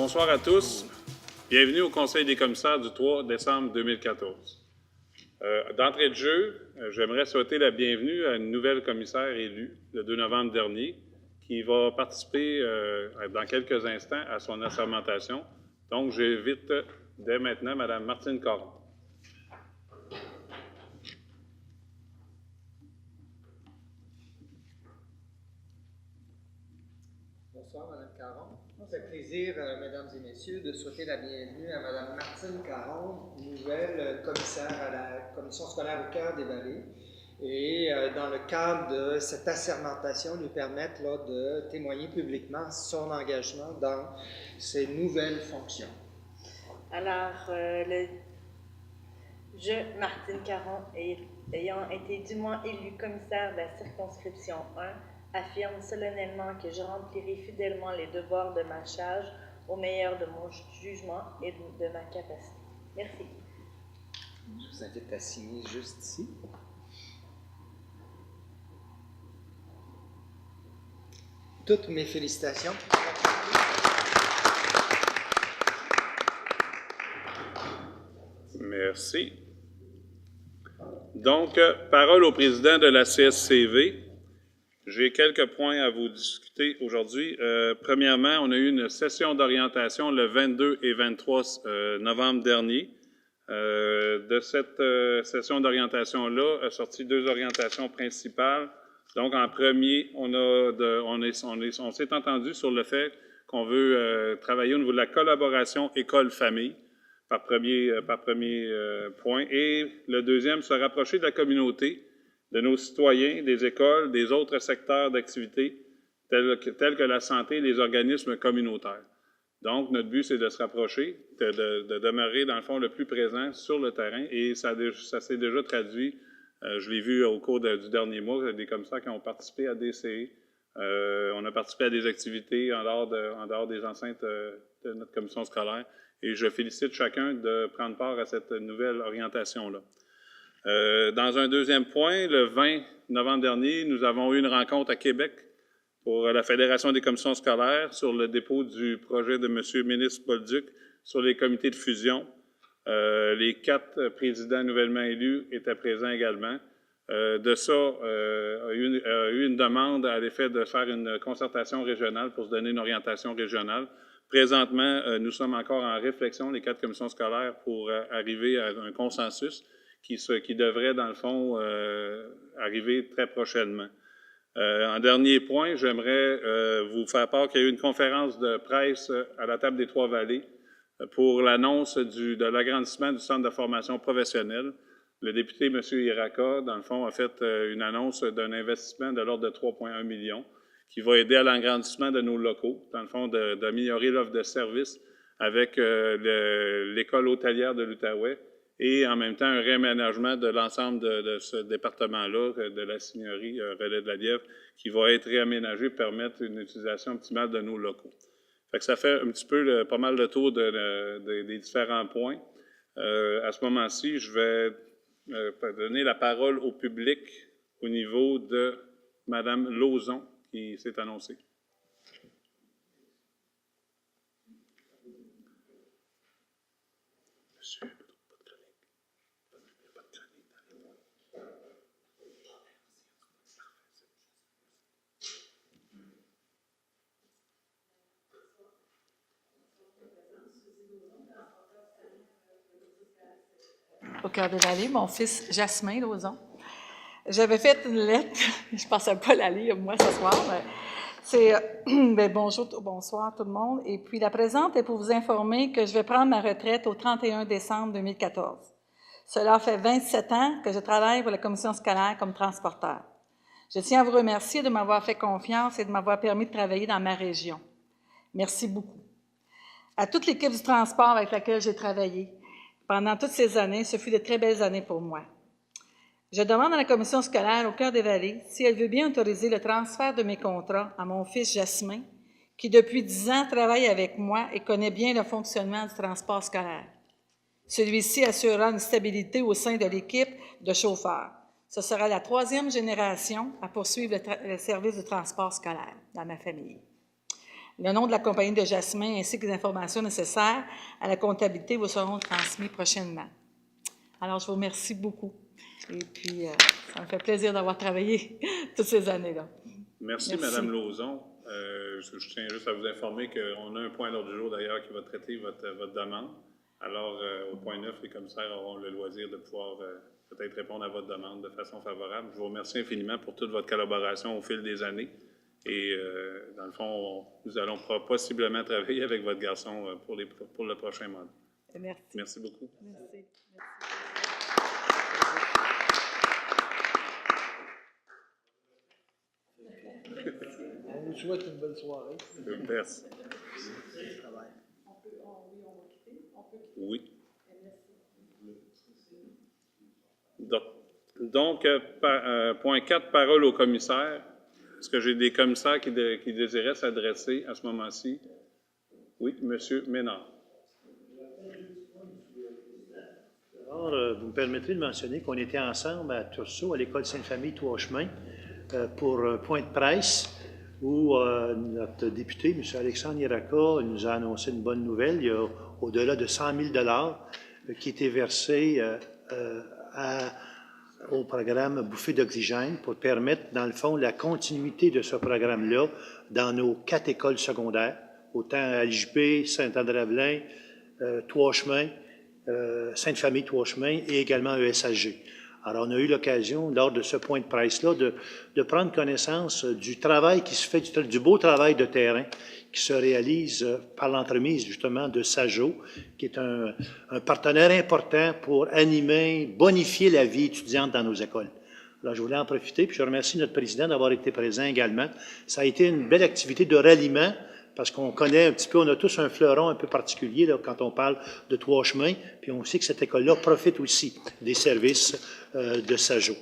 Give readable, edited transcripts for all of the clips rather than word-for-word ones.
Bonsoir à tous. Bienvenue au Conseil des commissaires du 3 décembre 2014. D'entrée de jeu, j'aimerais souhaiter la bienvenue à une nouvelle commissaire élue le 2 novembre dernier qui va participer dans quelques instants à son assermentation. Donc, j'invite dès maintenant Mme Martine Caron. Bonsoir, Mme Caron. Ça fait plaisir, Mesdames et Messieurs, de souhaiter la bienvenue à Mme Martine Caron, nouvelle commissaire à la Commission scolaire au Cœur des Vallées. Et dans le cadre de cette assermentation, lui permettre là, de témoigner publiquement son engagement dans ses nouvelles fonctions. Alors, je, Martine Caron, ayant été dûment élue commissaire de la circonscription 1, affirme solennellement que je remplirai fidèlement les devoirs de ma charge au meilleur de mon jugement et de ma capacité. Merci. Je vous invite à signer juste ici. Toutes mes félicitations. Merci. Donc, parole au président de la CSCV. J'ai quelques points à vous discuter aujourd'hui. Premièrement, on a eu une session d'orientation le 22 et 23 novembre dernier. De cette session d'orientation-là a sorti deux orientations principales. Donc, en premier, on s'est entendu sur le fait qu'on veut travailler au niveau de la collaboration école-famille par premier point. Et le deuxième, se rapprocher de la communauté, de nos citoyens, des écoles, des autres secteurs d'activité, tels que la santé et les organismes communautaires. Donc, notre but, c'est de se rapprocher, de demeurer, dans le fond, le plus présent sur le terrain, et ça s'est déjà traduit, je l'ai vu au cours du dernier mois, des commissaires qui ont participé à DCE. On a participé à des activités en dehors des enceintes de notre commission scolaire, et je félicite chacun de prendre part à cette nouvelle orientation-là. Dans un deuxième point, le 20 novembre dernier, nous avons eu une rencontre à Québec pour la Fédération des commissions scolaires sur le dépôt du projet de M. le ministre Bolduc sur les comités de fusion. Les 4 présidents nouvellement élus étaient présents également. De ça, a eu une demande à l'effet de faire une concertation régionale pour se donner une orientation régionale. Présentement, nous sommes encore en réflexion, les 4 commissions scolaires, pour arriver à un consensus qui devrait, dans le fond, arriver très prochainement. En dernier point, j'aimerais vous faire part qu'il y a eu une conférence de presse à la table des Trois-Vallées pour l'annonce de l'agrandissement du centre de formation professionnelle. Le député, M. Iraka, dans le fond, a fait une annonce d'un investissement de l'ordre de 3,1 millions qui va aider à l'agrandissement de nos locaux, dans le fond, d'améliorer l'offre de services avec l'école hôtelière de l'Outaouais, et en même temps un réaménagement de l'ensemble de ce département-là, de la seigneurie Relais de la Lièvre, qui va être réaménagé pour permettre une utilisation optimale de nos locaux. Fait que ça fait un petit peu pas mal le tour des différents points. À ce moment-ci, je vais donner la parole au public au niveau de Mme Lauzon, qui s'est annoncée. Monsieur. Au Cœur des Vallées, mon fils Jasmin Lauzon. J'avais fait une lettre, je ne pensais pas la lire, moi, ce soir, mais c'est bonsoir tout le monde. Et puis, la présente est pour vous informer que je vais prendre ma retraite au 31 décembre 2014. Cela fait 27 ans que je travaille pour la commission scolaire comme transporteur. Je tiens à vous remercier de m'avoir fait confiance et de m'avoir permis de travailler dans ma région. Merci beaucoup. À toute l'équipe du transport avec laquelle j'ai travaillé, pendant toutes ces années, ce fut de très belles années pour moi. Je demande à la commission scolaire au Cœur des Vallées si elle veut bien autoriser le transfert de mes contrats à mon fils Jasmin, qui depuis 10 ans travaille avec moi et connaît bien le fonctionnement du transport scolaire. Celui-ci assurera une stabilité au sein de l'équipe de chauffeurs. Ce sera la 3e génération à poursuivre le service de transport scolaire dans ma famille. Le nom de la compagnie de Jasmin ainsi que les informations nécessaires à la comptabilité vous seront transmis prochainement. Alors, je vous remercie beaucoup. Et puis, ça me fait plaisir d'avoir travaillé toutes ces années-là. Merci, Mme Lauzon. Je tiens juste à vous informer qu'on a un point à l'ordre du jour, d'ailleurs, qui va traiter votre demande. Alors, au point 9, les commissaires auront le loisir de pouvoir peut-être répondre à votre demande de façon favorable. Je vous remercie infiniment pour toute votre collaboration au fil des années. Et, dans le fond, nous allons possiblement travailler avec votre garçon pour le prochain mandat. Merci. Merci beaucoup. Merci. On vous souhaite une bonne soirée. Merci. Oui. Donc, point 4, parole au commissaire. Est-ce que j'ai des commissaires qui désiraient s'adresser à ce moment-ci? Oui, M. Ménard. Alors, vous me permettrez de mentionner qu'on était ensemble à Tursault, à l'école Sainte-Famille Trois-Chemins, pour un point de presse où notre député, M. Alexandre Iraka, nous a annoncé une bonne nouvelle. Il y a au-delà de 100 000 $ qui étaient versés au programme Bouffée d'oxygène pour permettre, dans le fond, la continuité de ce programme-là dans nos 4 écoles secondaires, autant à l'IJP, Saint-André-Avelin, Trois-Chemins, Sainte-Famille Trois-Chemins et également ESHG. Alors, on a eu l'occasion, lors de ce point de presse-là, de prendre connaissance du travail qui se fait, du beau travail de terrain qui se réalise par l'entremise, justement, de SAJO, qui est un partenaire important pour animer, bonifier la vie étudiante dans nos écoles. Alors, je voulais en profiter, puis je remercie notre président d'avoir été présent également. Ça a été une belle activité de ralliement, parce qu'on connaît un petit peu, on a tous un fleuron un peu particulier là, quand on parle de Trois-Chemins, puis on sait que cette école-là profite aussi des services de SAJO.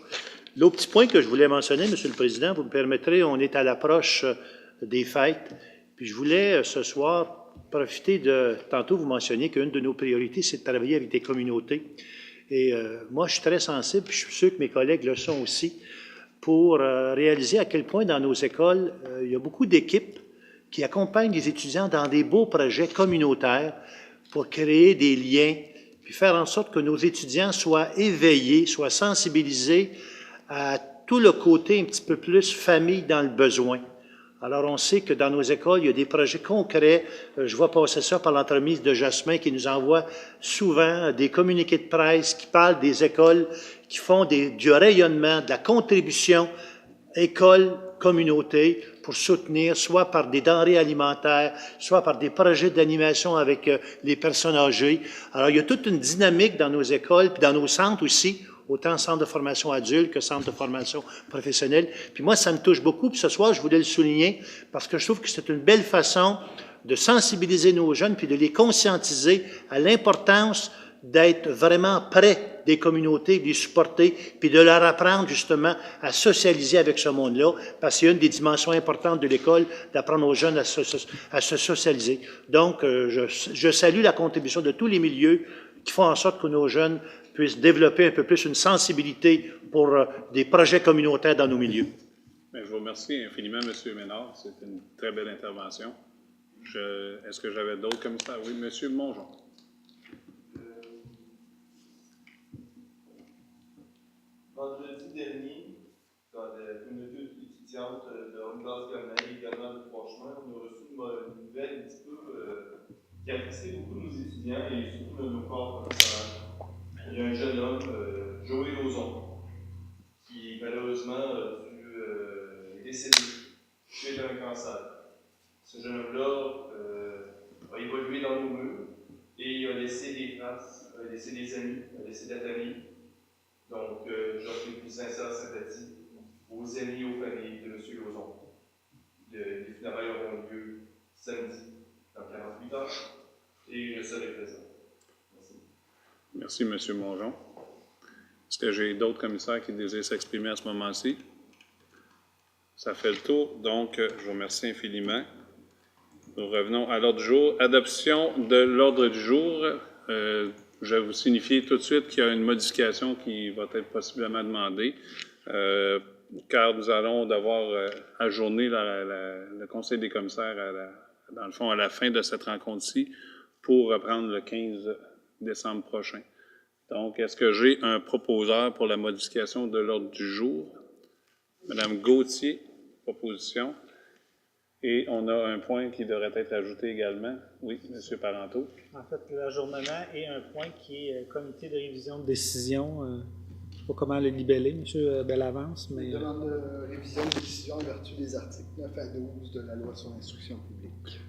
L'autre petit point que je voulais mentionner, M. le Président, vous me permettrez, on est à l'approche des fêtes, puis je voulais ce soir profiter de... Tantôt, vous mentionniez qu'une de nos priorités, c'est de travailler avec des communautés. Et moi, je suis très sensible, puis je suis sûr que mes collègues le sont aussi, pour réaliser à quel point dans nos écoles, il y a beaucoup d'équipes qui accompagnent les étudiants dans des beaux projets communautaires pour créer des liens, puis faire en sorte que nos étudiants soient éveillés, soient sensibilisés à tout le côté un petit peu plus famille dans le besoin. Alors, on sait que dans nos écoles, il y a des projets concrets. Je vois passer ça par l'entremise de Jasmin qui nous envoie souvent des communiqués de presse qui parlent des écoles qui font du rayonnement, de la contribution école, communauté, pour soutenir soit par des denrées alimentaires, soit par des projets d'animation avec les personnes âgées. Alors, il y a toute une dynamique dans nos écoles, puis dans nos centres aussi, autant centre de formation adulte que centre de formation professionnelle. Puis moi, ça me touche beaucoup. Puis ce soir, je voulais le souligner parce que je trouve que c'est une belle façon de sensibiliser nos jeunes puis de les conscientiser à l'importance d'être vraiment près des communautés, de les supporter, puis de leur apprendre justement à socialiser avec ce monde-là, parce qu'il y a une des dimensions importantes de l'école, d'apprendre aux jeunes à se socialiser. Donc, je salue la contribution de tous les milieux qui font en sorte que nos jeunes puissent développer un peu plus une sensibilité pour des projets communautaires dans nos milieux. Bien, je vous remercie infiniment, M. Ménard. C'est une très belle intervention. Est-ce que j'avais d'autres commissaires? Oui, M. Mongeon. Vendredi dernier, dans la communauté étudiante de Hongroise-Gagnaï, également de Trois-Chemins, on a reçu une nouvelle un petit peu qui a intéressé beaucoup nos étudiants et surtout de nos corps professionnels. Il y a un jeune homme, Joey Lauzon, qui malheureusement est décédé suite à un cancer. Ce jeune homme-là a évolué dans nos murs et il a laissé des traces, a laissé des amis, a laissé de la famille. Donc, j'offre les plus sincères sympathies aux amis et aux familles de M. Lauzon. Les funérailles auront lieu samedi, dans 48 heures, et je serai présent. Merci, M. Mongeon. Est-ce que j'ai d'autres commissaires qui désirent s'exprimer à ce moment-ci? Ça fait le tour, donc je vous remercie infiniment. Nous revenons à l'ordre du jour. Adoption de l'ordre du jour. Je vais vous signifier tout de suite qu'il y a une modification qui va être possiblement demandée, car nous allons devoir ajourner le Conseil des commissaires dans le fond, à la fin de cette rencontre-ci, pour reprendre le 15 décembre prochain. Donc, est-ce que j'ai un proposeur pour la modification de l'ordre du jour? Madame Gauthier, proposition. Et on a un point qui devrait être ajouté également. Oui, Monsieur Parenteau. En fait, l'ajournement et un point qui est comité de révision de décision. Je ne sais pas comment le libeller, M. Bellavance, mais... Demande de révision de décision en vertu des articles 9 à 12 de la loi sur l'instruction publique.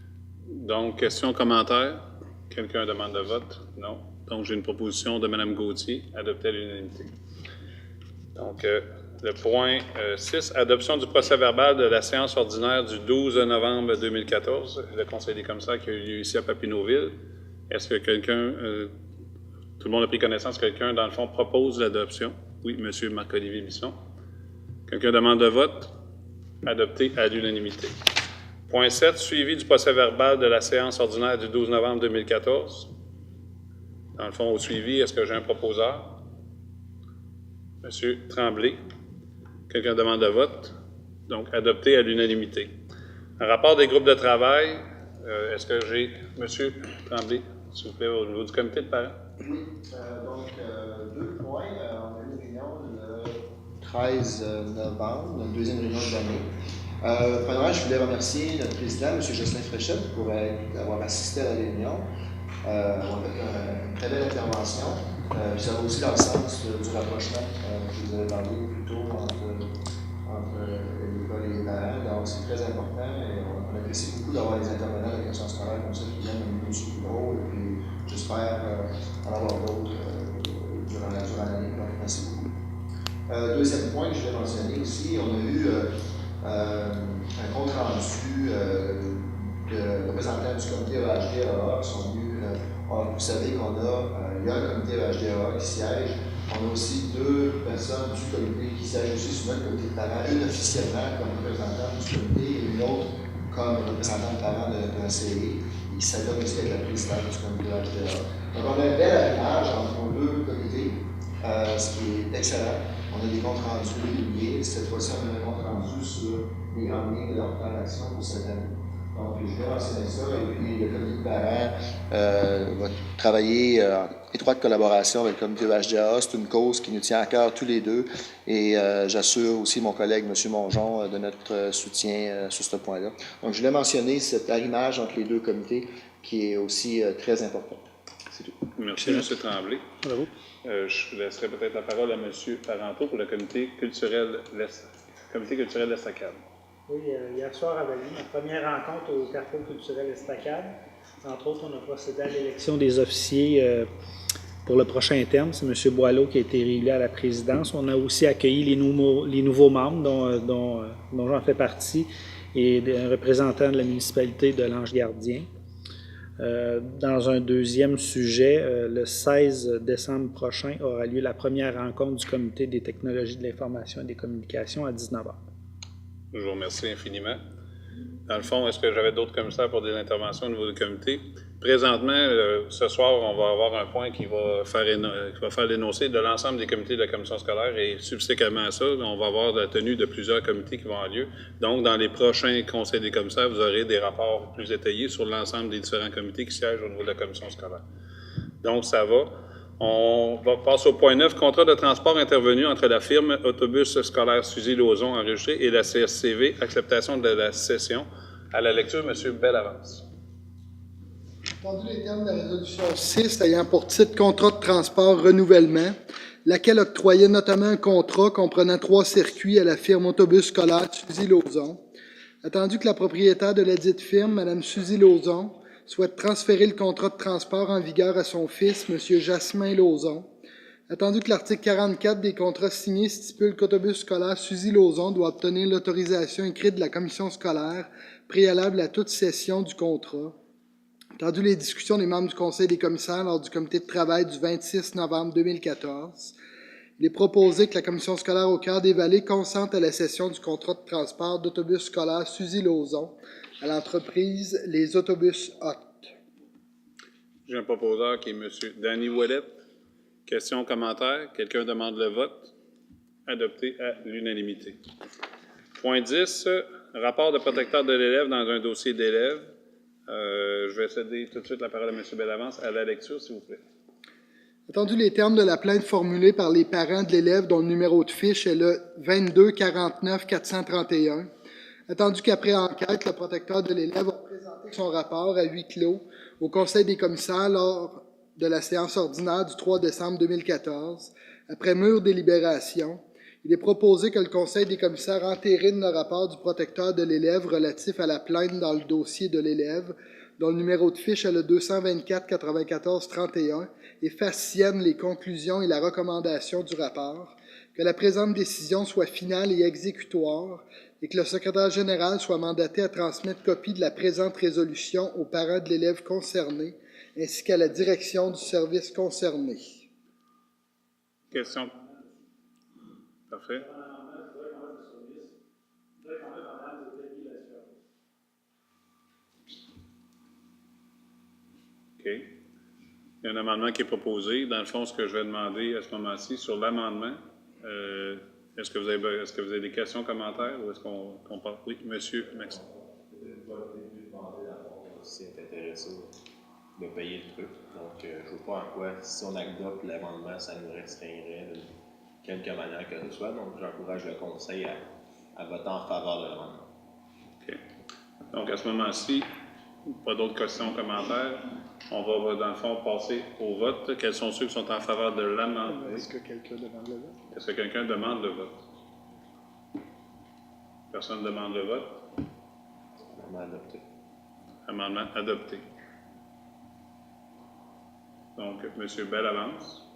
Donc, question, commentaire. Quelqu'un demande de vote? Non. Donc, j'ai une proposition de Mme Gauthier, adoptée à l'unanimité. Donc, le point 6, adoption du procès-verbal de la séance ordinaire du 12 novembre 2014, le Conseil des commissaires qui a eu lieu ici à Papineauville. Est-ce que quelqu'un, tout le monde a pris connaissance, quelqu'un, dans le fond, propose l'adoption? Oui, M. Marc-Olivier Bisson. Quelqu'un demande de vote? Adopté à l'unanimité. Point 7, suivi du procès-verbal de la séance ordinaire du 12 novembre 2014. Dans le fond, au suivi, est-ce que j'ai un proposeur? M. Tremblay. Quelqu'un demande de vote? Donc, adopté à l'unanimité. Un rapport des groupes de travail, est-ce que j'ai M. Tremblay, s'il vous plaît, au niveau du comité de parents? Oui, donc 2 points. On a eu une réunion le 13 novembre, notre deuxième réunion de l'année. Premièrement, je voulais remercier notre président, M. Jocelyn Fréchette, pour avoir assisté à la réunion. On a fait une très belle intervention. Ça va aussi dans le sens du rapprochement que vous avez parlé plus tôt entre l'école et les parents. Donc, c'est très important et on apprécie beaucoup d'avoir des intervenants de la commission scolaire comme ça qui viennent un peu plus gros. Et puis, j'espère en avoir d'autres durant l'année. Donc, merci beaucoup. Deuxième point que je vais mentionner aussi, on a eu un compte rendu de représentants du comité EHDAA qui sont venus. Vous savez qu'il y a un comité EHDAA qui siège. On a aussi 2 personnes du comité qui siègent aussi sur notre comité de parents, une officiellement comme représentante du comité et une autre comme représentante de parents de la CE. Ils s'adonnent aussi avec la présidente du comité EHDAA. Donc on a un bel alignement entre nos 2 comités, ce qui est excellent. On a des comptes rendus réguliers. Cette fois-ci, on a un compte rendu sur les grandes lignes de leur plan d'action pour cette année. Donc, je vais mentionner ça. Et puis, le comité de parents va travailler en étroite collaboration avec le comité HDA. C'est une cause qui nous tient à cœur tous les deux. Et j'assure aussi mon collègue, M. Mongeon, de notre soutien sur ce point-là. Donc, je voulais mentionner cet arrimage entre les 2 comités qui est aussi très important. C'est tout. Merci, M. Tremblay. Bravo. Je laisserai peut-être la parole à M. Parenteau pour le comité culturel l'Estacade. Oui, hier soir à Valley, notre première rencontre au Carrefour culturel Estacade. Entre autres, on a procédé à l'élection des officiers pour le prochain terme. C'est M. Boileau qui a été réélu à la présidence. On a aussi accueilli les nouveaux membres, dont j'en fais partie, et un représentant de la municipalité de l'Ange-Gardien. Dans un deuxième sujet, le 16 décembre prochain aura lieu la première rencontre du Comité des technologies de l'information et des communications à 19h. Je vous remercie infiniment. Dans le fond, est-ce que j'avais d'autres commissaires pour des interventions au niveau du comité? Présentement, ce soir, on va avoir un point qui va faire l'énoncé de l'ensemble des comités de la commission scolaire et subséquemment à ça, on va avoir la tenue de plusieurs comités qui vont avoir lieu. Donc, dans les prochains conseils des commissaires, vous aurez des rapports plus détaillés sur l'ensemble des différents comités qui siègent au niveau de la commission scolaire. Donc, ça va. On va passer au point 9, contrat de transport intervenu entre la firme Autobus scolaire Suzy-Lauzon enregistré et la CSCV, acceptation de la cession. À la lecture, M. Bellavance. Entendu les termes de la résolution 6 ayant pour titre contrat de transport renouvellement, laquelle octroyait notamment un contrat comprenant 3 circuits à la firme Autobus scolaire Suzy-Lauzon. Attendu que la propriétaire de ladite firme, Mme Suzy-Lauzon, souhaite transférer le contrat de transport en vigueur à son fils, M. Jasmin Lauzon. Attendu que l'article 44 des contrats signés stipule qu'Autobus scolaire Suzy-Lauzon doit obtenir l'autorisation écrite de la commission scolaire préalable à toute cession du contrat. Attendu les discussions des membres du Conseil des commissaires lors du comité de travail du 26 novembre 2014, il est proposé que la commission scolaire au Cœur des Vallées consente à la cession du contrat de transport d'autobus scolaire Suzy-Lauzon à l'entreprise Les Autobus Hot. J'ai un proposeur qui est M. Danny Ouellet. Questions, commentaires? Quelqu'un demande le vote? Adopté à l'unanimité. Point 10, rapport de protecteur de l'élève dans un dossier d'élève. Je vais céder tout de suite la parole à M. Bellavance à la lecture, s'il vous plaît. Attendu les termes de la plainte formulée par les parents de l'élève dont le numéro de fiche est le 22 49 431. Attendu qu'après enquête, le protecteur de l'élève a présenté son rapport à huis clos au Conseil des commissaires lors de la séance ordinaire du 3 décembre 2014. Après mûre délibération, il est proposé que le Conseil des commissaires entérine le rapport du protecteur de l'élève relatif à la plainte dans le dossier de l'élève, dont le numéro de fiche est le 224 94 31, et fasse sienne les conclusions et la recommandation du rapport, que la présente décision soit finale et exécutoire, et que le secrétaire général soit mandaté à transmettre copie de la présente résolution aux parents de l'élève concerné, ainsi qu'à la direction du service concerné. Question? Parfait. OK. Il y a un amendement qui est proposé. Dans le fond, ce que je vais demander à ce moment-ci, sur l'amendement, est-ce que vous avez des questions, commentaires, ou est-ce qu'on parle? Oui, monsieur Maxime. Si c'est intéressé de payer le truc. Donc, je ne vois pas en quoi, si on adopte l'amendement, ça nous restreindrait de quelque manière que ce soit. Donc, j'encourage le conseil à voter en faveur de l'amendement. OK. Donc, à ce moment-ci, pas d'autres questions, commentaires. On va, dans le fond, passer au vote. Quels sont ceux qui sont en faveur de l'amendement? Est-ce que quelqu'un demande le vote? Est-ce que quelqu'un demande le vote? Personne ne demande le vote? Amendement adopté. Amendement adopté. Donc, M. Bellavance,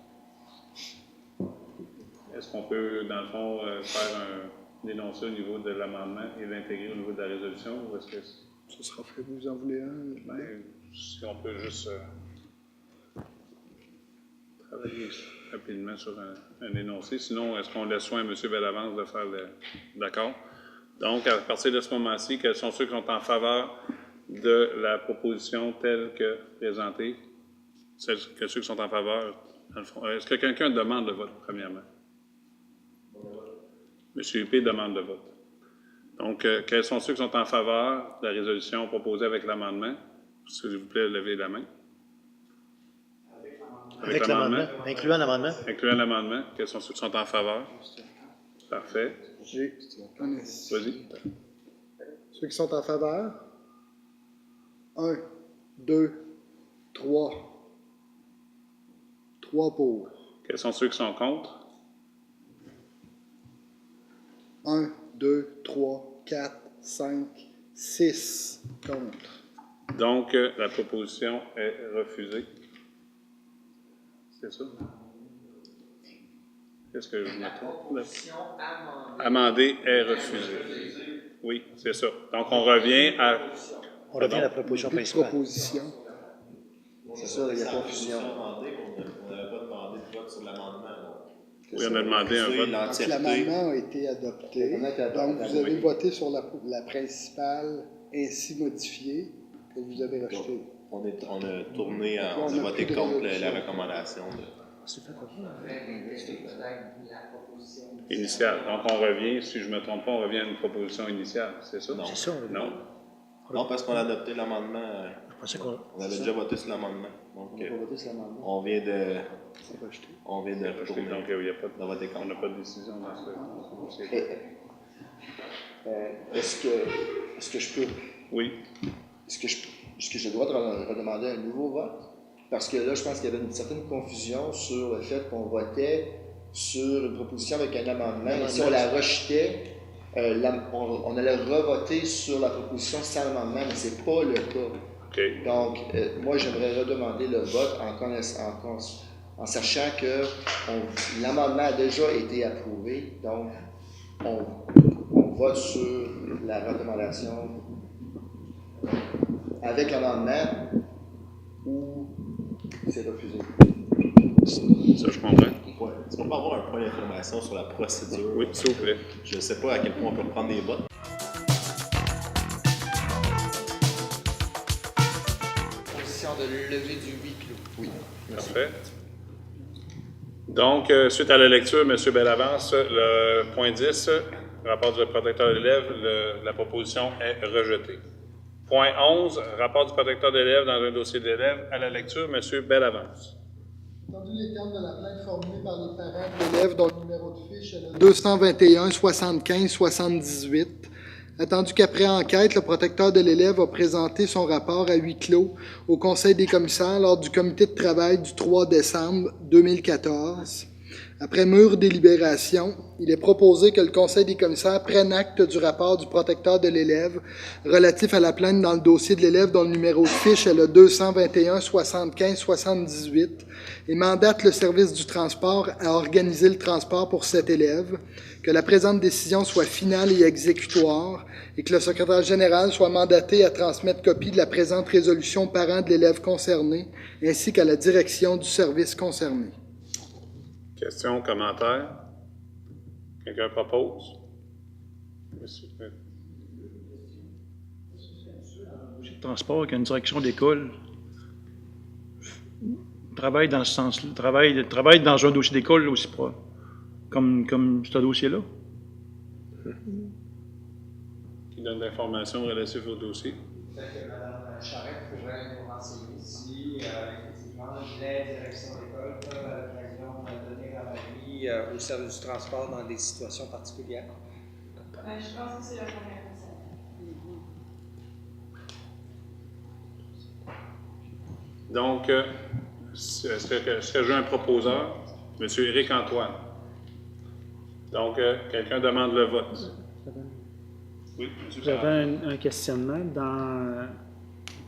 est-ce qu'on peut, dans le fond, faire un énoncé au niveau de l'amendement et l'intégrer au niveau de la résolution, ou est-ce que... Ce sera fait, vous en voulez un? Ben, si on peut juste travailler rapidement sur un énoncé. Sinon, est-ce qu'on laisse soin à M. Bellavance de faire le... D'accord. Donc, à partir de ce moment-ci, quels sont ceux qui sont en faveur de la proposition telle que présentée? Ceux qui sont en faveur, dans le fond. Est-ce que quelqu'un demande le vote, premièrement? M. Huppé demande le vote. Donc, quels sont ceux qui sont en faveur de la résolution proposée avec l'amendement? S'il vous plaît, levez la main. Avec l'amendement, incluant l'amendement. Incluant l'amendement. Quels sont ceux qui sont en faveur? Parfait. Vas-y. Ceux qui sont en faveur? 1, 2, 3. 3 pour. Quels sont ceux qui sont contre? 1, 2, 3, 4, 5, 6 contre. Donc, la proposition est refusée. C'est ça? Qu'est-ce que je me trompe? La proposition amendée est refusée. Oui, c'est ça. Donc, on revient à... On revient à la proposition principale. C'est ça, il y a confusion. On n'avait pas demandé de vote sur l'amendement. Oui, on a demandé un vote. L'amendement a été adopté. Donc, vous avez voté sur la principale ainsi modifiée que vous avez rejetée. On a tourné, on a voté contre la recommandation. Initiale. Donc, on revient, si je ne me trompe pas, on revient à une proposition initiale, c'est ça? Non. C'est ça. Non. Non, parce qu'on a adopté l'amendement. On avait déjà voté sur l'amendement. Donc, on vient de retourner. Donc, il n'y a pas de voter contre. On n'a pas de décision dans ce dossier. Est-ce que je peux... Oui. Est-ce que j'ai le droit de redemander un nouveau vote? Parce que là, je pense qu'il y avait une certaine confusion sur le fait qu'on votait sur une proposition avec un amendement. Et si on la rejetait, on allait revoter sur la proposition sans amendement, mais ce n'est pas le cas. Okay. Donc, moi, j'aimerais redemander le vote en sachant que l'amendement a déjà été approuvé. Donc, on vote sur la recommandation avec l'amendement ou c'est refusé. Ça, je comprends. Ouais. Est-ce qu'on peut avoir un point d'information sur la procédure? Oui, s'il vous plaît. Je ne sais pas à quel point on peut prendre des votes. Position de levée du huis clos. Oui. Parfait. Donc, suite à la lecture, M. Bellavance, le point 10, rapport du protecteur de l'élève, la proposition est rejetée. Point 11, rapport du protecteur d'élèves dans un dossier d'élèves. À la lecture, M. Bellavance. Entendu les termes de la plainte formulée par les parents de l'élève dont le numéro de fiche est le 221 75 78. Attendu qu'après enquête, le protecteur de l'élève a présenté son rapport à huis clos au Conseil des commissaires lors du comité de travail du 3 décembre 2014. Après mûre délibération, il est proposé que le Conseil des commissaires prenne acte du rapport du protecteur de l'élève relatif à la plainte dans le dossier de l'élève dont le numéro de fiche est le 221 75 78 et mandate le service du transport à organiser le transport pour cet élève, que la présente décision soit finale et exécutoire et que le secrétaire général soit mandaté à transmettre copie de la présente résolution aux parents de l'élève concerné ainsi qu'à la direction du service concerné. Questions, commentaires? Quelqu'un propose? Monsieur. Le transport, qui a une direction d'école, travaille dans ce sens-là, travaille dans un dossier d'école aussi, comme ce dossier-là. Qui donne l'information relative au dossier. Peut-être que Mme Charette pourrait nous renseigner si, effectivement, les directions d'école peuvent, à l'occasion, donner un avis au service du transport dans des situations particulières. Je pense que c'est la première personne. Donc, est-ce que j'ai un proposeur? M. Éric Antoine. Donc, quelqu'un demande le vote. Oui, M. J'avais un questionnement dans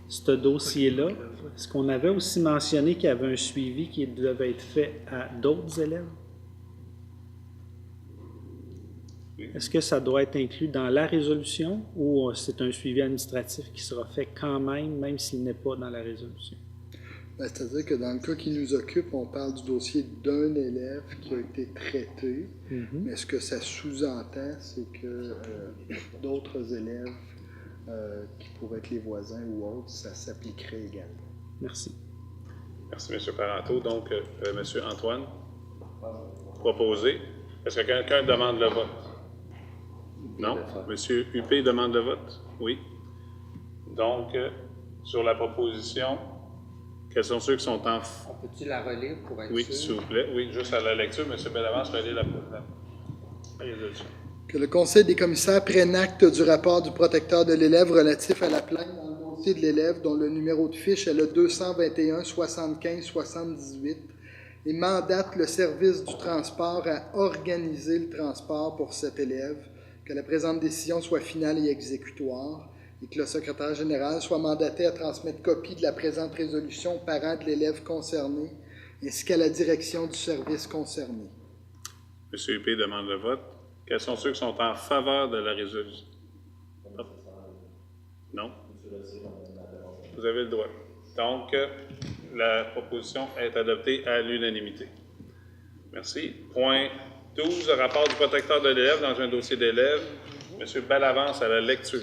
ce dossier-là. Est-ce qu'on avait aussi mentionné qu'il y avait un suivi qui devait être fait à d'autres élèves? Est-ce que ça doit être inclus dans la résolution ou c'est un suivi administratif qui sera fait quand même s'il n'est pas dans la résolution? Ben, c'est-à-dire que dans le cas qui nous occupe, on parle du dossier d'un élève qui a été traité, mais ce que ça sous-entend, c'est que d'autres élèves qui pourraient être les voisins ou autres, ça s'appliquerait également. Merci. Merci, M. Parenteau. Donc, M. Antoine, proposé. Est-ce que quelqu'un demande le vote? Non? M. Huppé demande le vote? Oui. Donc, sur la proposition, quels sont ceux qui sont en... On peut-tu la relire pour être Oui, sûr? s'il vous plaît. Oui, juste à la lecture. M. Bellavance, relis la résolution. Que le Conseil des commissaires prenne acte du rapport du protecteur de l'élève relatif à la plainte dans le dossier de l'élève dont le numéro de fiche est le 221 75 78 et mandate le service du transport à organiser le transport pour cet élève, que la présente décision soit finale et exécutoire, et que le secrétaire général soit mandaté à transmettre copie de la présente résolution aux parents de l'élève concerné, ainsi qu'à la direction du service concerné. M. Huppé demande le vote. Quels sont ceux qui sont en faveur de la résolution? Non? Vous avez le droit. Donc, la proposition est adoptée à l'unanimité. Merci. Point 12, rapport du protecteur de l'élève dans un dossier d'élève. M. Bellavance à la lecture.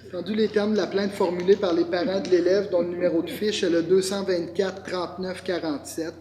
Entendu les termes de la plainte formulée par les parents de l'élève dont le numéro de fiche est le 224 39 47,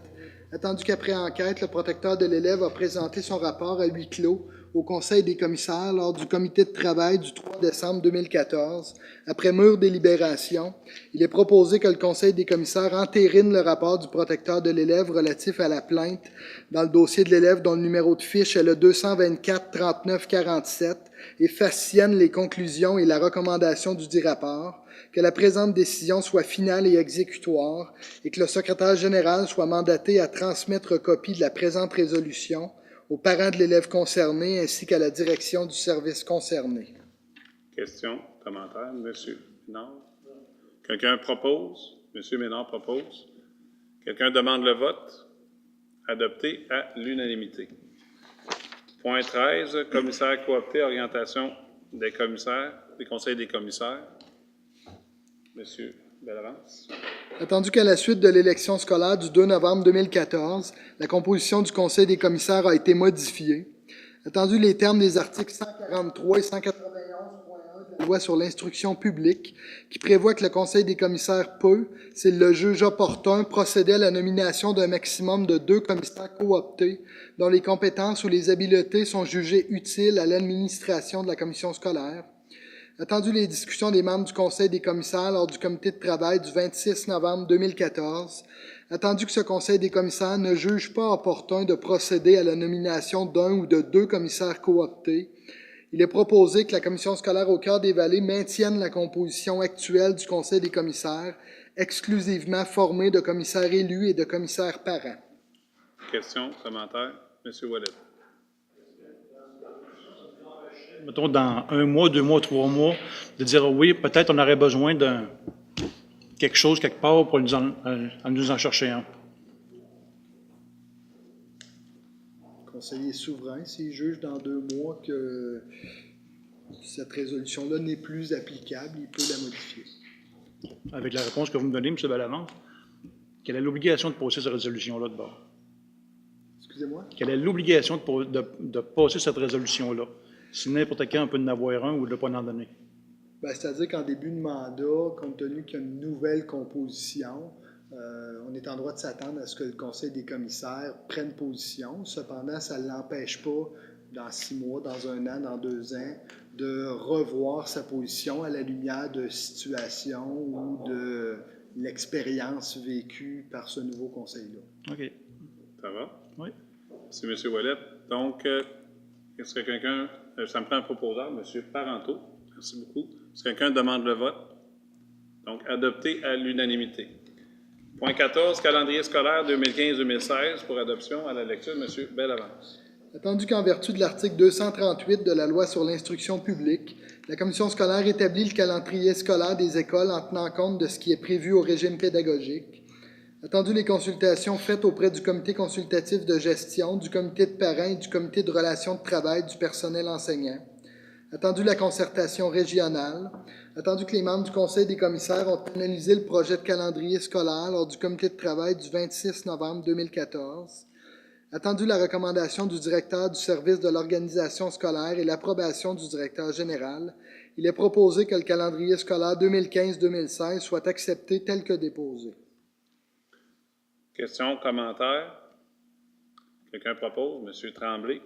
attendu qu'après enquête, le protecteur de l'élève a présenté son rapport à huis clos au Conseil des commissaires lors du comité de travail du 3 décembre 2014. Après mûre délibération, il est proposé que le Conseil des commissaires entérine le rapport du protecteur de l'élève relatif à la plainte dans le dossier de l'élève dont le numéro de fiche est le 224 39 47 et facienne les conclusions et la recommandation du dit rapport, que la présente décision soit finale et exécutoire et que le secrétaire général soit mandaté à transmettre copie de la présente résolution aux parents de l'élève concerné ainsi qu'à la direction du service concerné. Questions, commentaires, M. Ménard? Quelqu'un propose? M. Ménard propose. Quelqu'un demande le vote? Adopté à l'unanimité. Point 13, commissaire coopté, orientation des commissaires, des conseils des commissaires. M. Bellavance. Attendu qu'à la suite de l'élection scolaire du 2 novembre 2014, la composition du Conseil des commissaires a été modifiée. Attendu les termes des articles 143 et 191.1 de la loi sur l'instruction publique, qui prévoit que le Conseil des commissaires peut, s'il le juge opportun, procéder à la nomination d'un maximum de 2 commissaires cooptés, dont les compétences ou les habiletés sont jugées utiles à l'administration de la commission scolaire. Attendu les discussions des membres du Conseil des commissaires lors du comité de travail du 26 novembre 2014, attendu que ce Conseil des commissaires ne juge pas opportun de procéder à la nomination d'un ou de 2 commissaires cooptés, il est proposé que la Commission scolaire au Cœur des Vallées maintienne la composition actuelle du Conseil des commissaires, exclusivement formée de commissaires élus et de commissaires parents. Questions, commentaires? M. Ouellet. Mettons, dans 1 mois, 2 mois, 3 mois, de dire oui, peut-être on aurait besoin de quelque chose quelque part pour nous en chercher un. Le conseiller est souverain s'il juge dans 2 mois que cette résolution-là n'est plus applicable, il peut la modifier. Avec la réponse que vous me donnez, M. Bellavance, quelle est l'obligation de passer cette résolution-là de bord? Excusez-moi? Quelle est l'obligation de passer cette résolution-là? Si n'importe quand on peut en avoir un ou de ne pas en donner. Ben, c'est-à-dire qu'en début de mandat, compte tenu qu'il y a une nouvelle composition, on est en droit de s'attendre à ce que le Conseil des commissaires prenne position. Cependant, ça ne l'empêche pas, dans 6 mois, dans 1 an, dans 2 ans, de revoir sa position à la lumière de situations ou de l'expérience vécue par ce nouveau Conseil-là. OK. Ça va? Oui. Merci, M. Ouellet. Donc, est-ce que quelqu'un... ça me prend un proposeur, M. Parenteau. Merci beaucoup. Est-ce que quelqu'un demande le vote? Donc, adopté à l'unanimité. Point 14, calendrier scolaire 2015-2016 pour adoption à la lecture. M. Bellavance. Attendu qu'en vertu de l'article 238 de la Loi sur l'instruction publique, la Commission scolaire établit le calendrier scolaire des écoles en tenant compte de ce qui est prévu au régime pédagogique. Attendu les consultations faites auprès du comité consultatif de gestion, du comité de parents et du comité de relations de travail du personnel enseignant. Attendu la concertation régionale. Attendu que les membres du Conseil des commissaires ont analysé le projet de calendrier scolaire lors du comité de travail du 26 novembre 2014. Attendu la recommandation du directeur du service de l'organisation scolaire et l'approbation du directeur général, il est proposé que le calendrier scolaire 2015-2016 soit accepté tel que déposé. Questions, commentaires? Quelqu'un propose? M. Tremblay.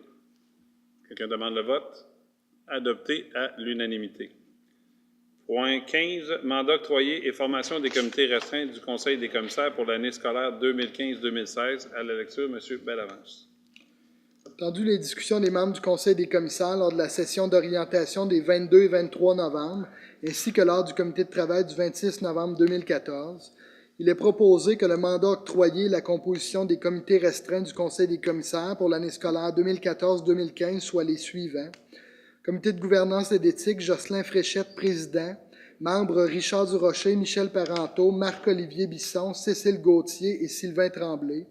Quelqu'un demande le vote? Adopté à l'unanimité. Point 15, mandat octroyé et formation des comités restreints du Conseil des commissaires pour l'année scolaire 2015-2016. À la lecture, M. Bellavance. Attendu les discussions des membres du Conseil des commissaires lors de la session d'orientation des 22 et 23 novembre, ainsi que lors du comité de travail du 26 novembre 2014, il est proposé que le mandat octroyé et la composition des comités restreints du Conseil des commissaires pour l'année scolaire 2014-2015 soient les suivants. Comité de gouvernance et d'éthique, Jocelyn Fréchette, président. Membres Richard Durocher, Michel Parenteau, Marc-Olivier Bisson, Cécile Gauthier et Sylvain Tremblay.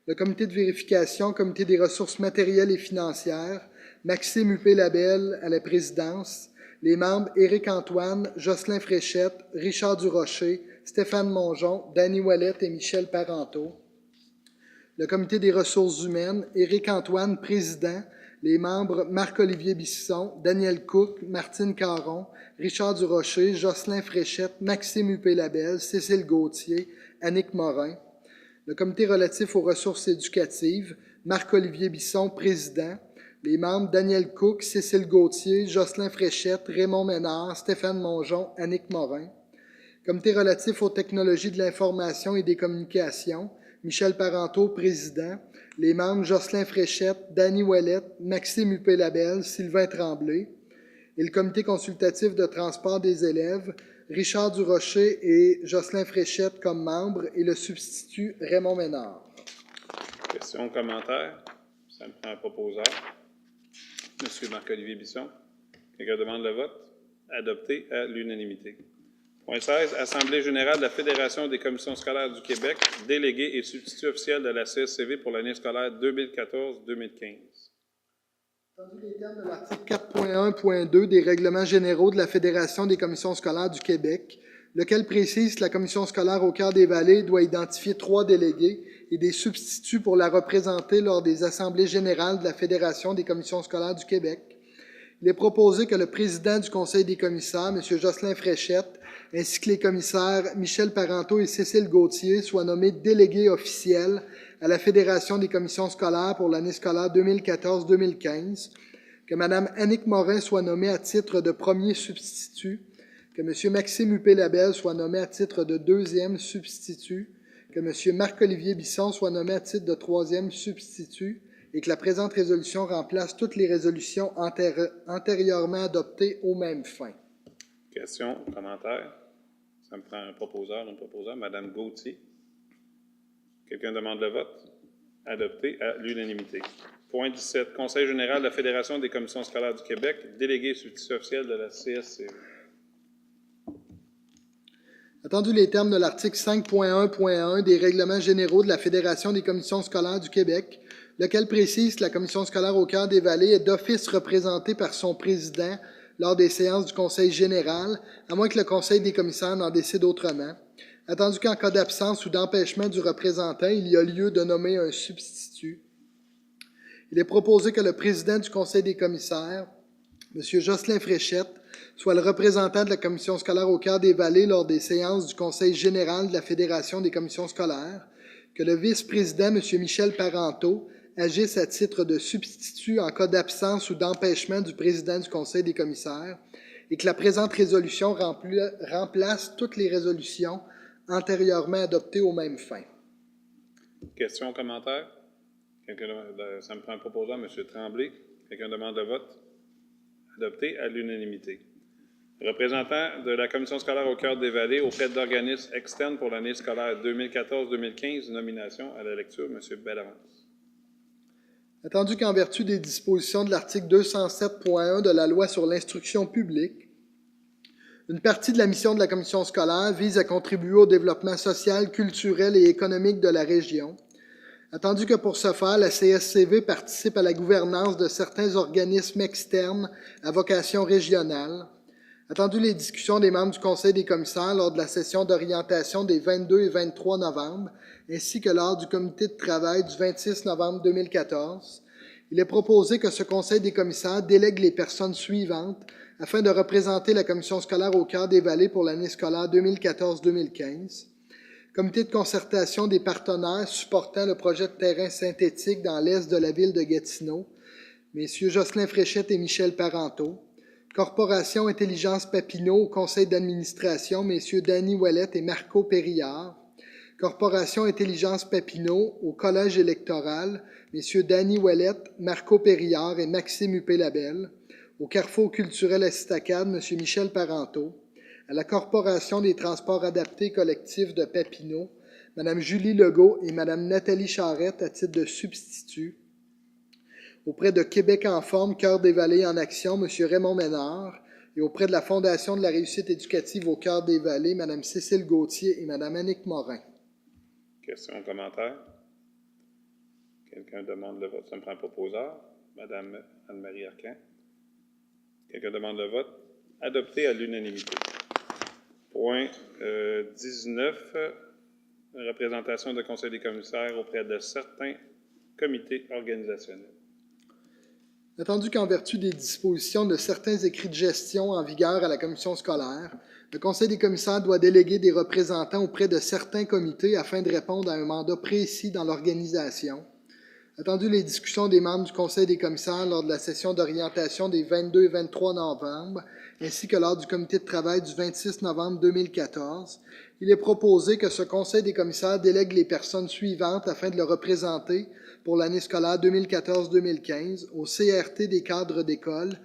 Le comité de vérification, comité des ressources matérielles et financières, Maxime Huppé-Labelle à la présidence. Les membres Éric Antoine, Jocelyn Fréchette, Richard Durocher, Stéphane Mongeon, Danny Ouellet et Michel Parenteau. Le comité des ressources humaines, Éric Antoine, président. Les membres Marc-Olivier Bisson, Daniel Cook, Martine Caron, Richard Durocher, Jocelyn Fréchette, Maxime Huppé-Labelle, Cécile Gauthier, Annick Morin. Le comité relatif aux ressources éducatives, Marc-Olivier Bisson, président. Les membres Daniel Cook, Cécile Gauthier, Jocelyn Fréchette, Raymond Ménard, Stéphane Mongeon, Annick Morin. Comité relatif aux technologies de l'information et des communications, Michel Parenteau, président. Les membres Jocelyn Fréchette, Danny Ouellet, Maxime Huppé-Labelle, Sylvain Tremblay. Et le comité consultatif de transport des élèves, Richard Durocher et Jocelyn Fréchette comme membres et le substitut Raymond Ménard. Questions, commentaires? Ça me prend un proposeur. M. Marc-Olivier Bisson. Quelqu'un demande le vote? Adopté à l'unanimité. Point 16, Assemblée générale de la Fédération des commissions scolaires du Québec, délégué et substitut officiel de la CSCV pour l'année scolaire 2014-2015. Entendu les termes de l'article 4.1.2 des règlements généraux de la Fédération des commissions scolaires du Québec, lequel précise que la commission scolaire au Cœur des Vallées doit identifier 3 délégués et des substituts pour la représenter lors des assemblées générales de la Fédération des commissions scolaires du Québec. Il est proposé que le président du Conseil des commissaires, M. Jocelyn Fréchette, ainsi que les commissaires Michel Parenteau et Cécile Gauthier soient nommés délégués officiels à la Fédération des commissions scolaires pour l'année scolaire 2014-2015, que Mme Annick Morin soit nommée à titre de premier substitut, que M. Maxime Huppé-Labelle soit nommé à titre de deuxième substitut, que M. Marc-Olivier Bisson soit nommé à titre de troisième substitut et que la présente résolution remplace toutes les résolutions antérieurement adoptées aux mêmes fins. Questions, commentaires? Ça me prend un proposeur, une proposeur. Madame Gauthier. Quelqu'un demande le vote? Adopté à l'unanimité. Point 17. Conseil général de la Fédération des commissions scolaires du Québec, délégué substitut officiel de la CSCV. Attendu les termes de l'article 5.1.1 des règlements généraux de la Fédération des commissions scolaires du Québec, lequel précise que la commission scolaire au Cœur des Vallées est d'office représentée par son président lors des séances du Conseil général, à moins que le Conseil des commissaires n'en décide autrement. Attendu qu'en cas d'absence ou d'empêchement du représentant, il y a lieu de nommer un substitut. Il est proposé que le président du Conseil des commissaires, M. Jocelyn Fréchette, soit le représentant de la commission scolaire au Cœur des Vallées lors des séances du Conseil général de la Fédération des commissions scolaires, que le vice-président, M. Michel Parenteau, agisse à titre de substitut en cas d'absence ou d'empêchement du président du Conseil des commissaires et que la présente résolution remplace toutes les résolutions antérieurement adoptées aux mêmes fins. Questions, commentaires? Ça me prend un proposeur, M. Tremblay. Quelqu'un demande le vote? Adopté à l'unanimité. Représentant de la commission scolaire au Cœur des Vallées auprès d'organismes externes pour l'année scolaire 2014-2015, nomination à la lecture, M. Bellavance. Attendu qu'en vertu des dispositions de l'article 207.1 de la Loi sur l'instruction publique, une partie de la mission de la commission scolaire vise à contribuer au développement social, culturel et économique de la région. Attendu que pour ce faire, la CSCV participe à la gouvernance de certains organismes externes à vocation régionale. Attendu les discussions des membres du Conseil des commissaires lors de la session d'orientation des 22 et 23 novembre, ainsi que lors du comité de travail du 26 novembre 2014, il est proposé que ce Conseil des commissaires délègue les personnes suivantes afin de représenter la commission scolaire au Cœur des Vallées pour l'année scolaire 2014-2015. Comité de concertation des partenaires supportant le projet de terrain synthétique dans l'est de la ville de Gatineau, messieurs Jocelyn Fréchette et Michel Parenteau. Corporation Intelligence Papineau au conseil d'administration, messieurs Danny Ouellette et Marco Périllard. Corporation Intelligence Papineau au collège électoral, messieurs Danny Ouellette, Marco Périllard et Maxime Huppé-Labelle. Au Carrefour culturel Estacade, M. Michel Parenteau. À la Corporation des transports adaptés collectifs de Papineau, Mme Julie Legault et Mme Nathalie Charette à titre de substitut. Auprès de Québec en forme, Cœur des Vallées en action, M. Raymond Ménard. Et auprès de la Fondation de la réussite éducative au Cœur des Vallées, Mme Cécile Gauthier et Mme Annick Morin. Questions, commentaires? Quelqu'un demande le vote? Ça me prend un proposeur. Mme Anne-Marie Arquin. Quelqu'un demande le vote? Adopté à l'unanimité. Point 19, représentation de conseil des commissaires auprès de certains comités organisationnels. Attendu qu'en vertu des dispositions de certains écrits de gestion en vigueur à la commission scolaire, le Conseil des commissaires doit déléguer des représentants auprès de certains comités afin de répondre à un mandat précis dans l'organisation. Attendu les discussions des membres du Conseil des commissaires lors de la session d'orientation des 22 et 23 novembre, ainsi que lors du comité de travail du 26 novembre 2014, il est proposé que ce Conseil des commissaires délègue les personnes suivantes afin de le représenter pour l'année scolaire 2014-2015 au CRT des cadres d'école,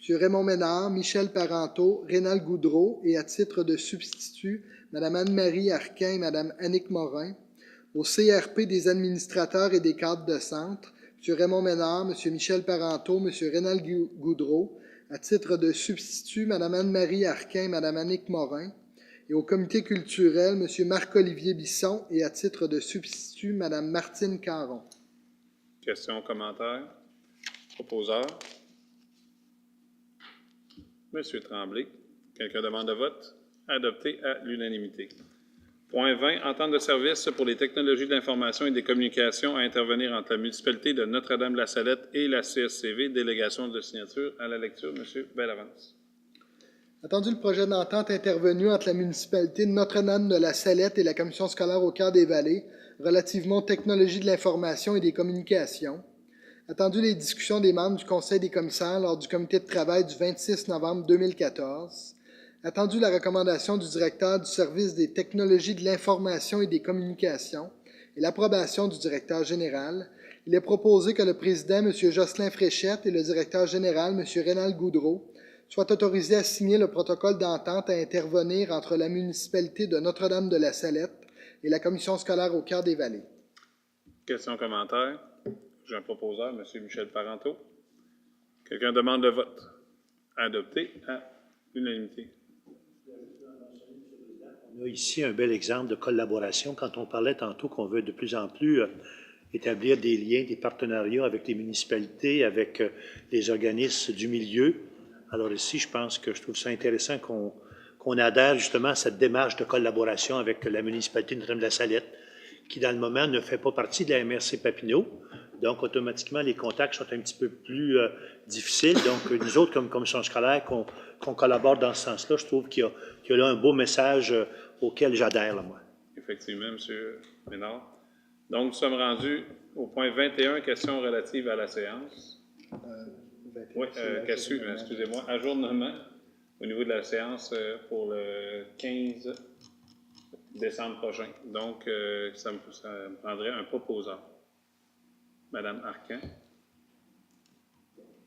M. Raymond Ménard, Michel Parenteau, Rénal Goudreau et à titre de substitut, Mme Anne-Marie Arquin et Mme Annick Morin, au CRP des administrateurs et des cadres de centre, M. Raymond Ménard, M. Michel Parenteau, M. Rénal Goudreau, à titre de substitut, Mme Anne-Marie Arquin et Mme Annick Morin, et au comité culturel, M. Marc-Olivier Bisson, et à titre de substitut, Mme Martine Caron. Questions, commentaires? Proposeur? M. Tremblay. Quelqu'un demande le vote? Adopté à l'unanimité. Point 20. Entente de service pour les technologies de l'information et des communications à intervenir entre la municipalité de Notre-Dame-la-Salette et la CSCV. Délégation de signature à la lecture. M. Bellavance. Attendu le projet d'entente intervenu entre la municipalité de Notre-Dame-de-la-Salette et la commission scolaire au Cœur des Vallées relativement aux technologies de l'information et des communications. Attendu les discussions des membres du Conseil des commissaires lors du comité de travail du 26 novembre 2014. Attendu la recommandation du directeur du service des technologies de l'information et des communications et l'approbation du directeur général, il est proposé que le président, M. Jocelyn Fréchette, et le directeur général, M. Rénal Goudreau, soient autorisés à signer le protocole d'entente à intervenir entre la municipalité de Notre-Dame-de-la-Salette et la commission scolaire au Cœur des Vallées. Questions, commentaires? J'ai un proposeur, M. Michel Parenteau. Quelqu'un demande le vote. Adopté à l'unanimité. On a ici un bel exemple de collaboration. Quand on parlait tantôt qu'on veut de plus en plus établir des liens, des partenariats avec les municipalités, avec les organismes du milieu. Alors ici, je trouve ça intéressant qu'on adhère justement à cette démarche de collaboration avec la municipalité de Notre-Dame-de-la-Salette, qui dans le moment ne fait pas partie de la MRC Papineau. Donc, automatiquement, les contacts sont un petit peu plus difficiles. Donc, nous autres, comme commission scolaire, qu'on collabore dans ce sens-là, je trouve qu'il y a là un beau message auquel j'adhère, là, moi. Effectivement, M. Ménard. Donc, nous sommes rendus au point 21, questions relatives à la séance. Oui, excusez-moi, ajournement au niveau de la séance pour le 15 décembre prochain. Donc, ça me prendrait un proposeur. Madame Arcan.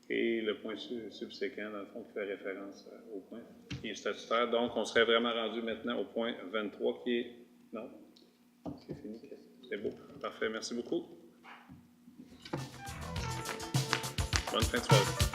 Et le point subséquent, dans le fond, qui fait référence au point qui est statutaire. Donc, on serait vraiment rendu maintenant au point 23 qui est... Non, c'est fini. C'est beau. Parfait. Merci beaucoup. Bonne fin de soirée.